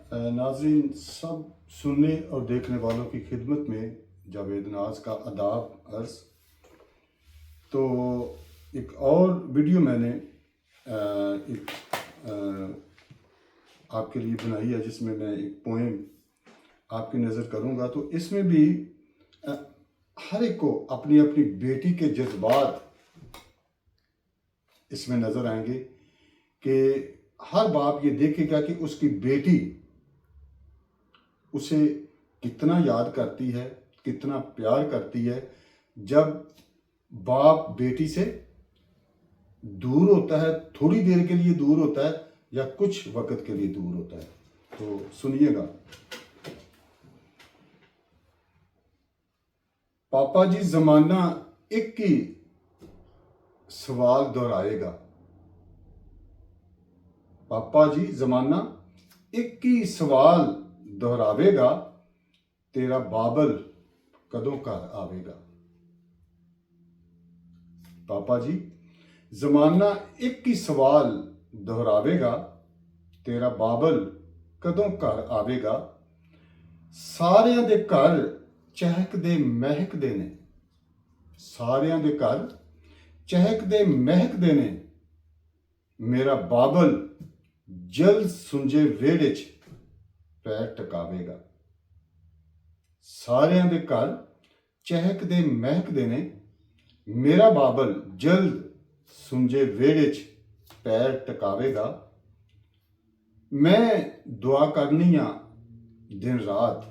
नाज़रीन, सब सुनने और देखने वालों की खिदमत में जावेद नाज का आदाब अर्ज़। तो एक और वीडियो मैंने एक आपके लिए बनाई है, जिसमें मैं एक पोएम आपकी नज़र करूँगा। तो इसमें भी हर एक को अपनी अपनी बेटी के जज्बात इसमें नज़र आएंगे कि हर बाप ये देखेगा कि उसकी बेटी उसे कितना याद करती है, कितना प्यार करती है। जब बाप बेटी से दूर होता है, थोड़ी देर के लिए दूर होता है या कुछ वक्त के लिए दूर होता है, तो सुनिएगा। पापा जी जमाना एक ही सवाल दोहराएगा। पापा जी जमाना एक ही सवाल दोहरावेगा, तेरा बाबल कदों घर आवेगा। पापा जी जमाना एक ही सवाल दोहरावेगा, तेरा बाबल कदों घर आवेगा। सारियां दे घर चहकदे महकदे ने, सारियां दे घर चहकदे महकदे ने, मेरा बाबल जल्द सुंजे वेड़े च पैर टकावेगा। सारियां दे घर चहकदे महकदे ने, मेरा बाबल जल्द सुंजे वेड़े च पैर टकावेगा। मैं दुआ करनी आ दिन रात,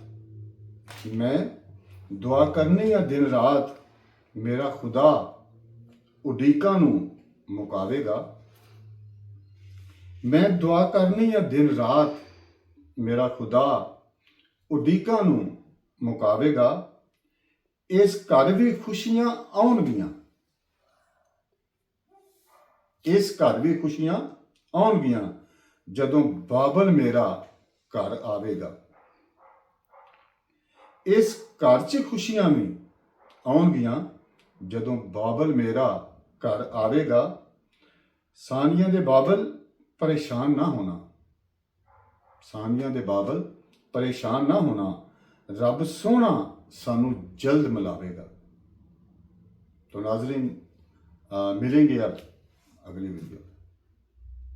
मैं दुआ करनी आ दिन रात, मेरा खुदा उडीका नू मुकावेगा। मैं दुआ करनी आ दिन रात, मेरा खुदा उडीका नू मुकावेगा। इस घर भी खुशियां आउणगियां, इस घर भी खुशियां आउणगियां, जदों बाबल मेरा घर आवेगा। इस घर च खुशियां भी आउणगियां, जदों बाबल मेरा घर आवेगा। सानिया दे बाबल परेशान ना होना, सानिया दे बाबल परेशान ना होना, रब सोना सानू जल्द मिलावेगा। तो नाजरीन, मिलेंगे अब अगली वीडियो।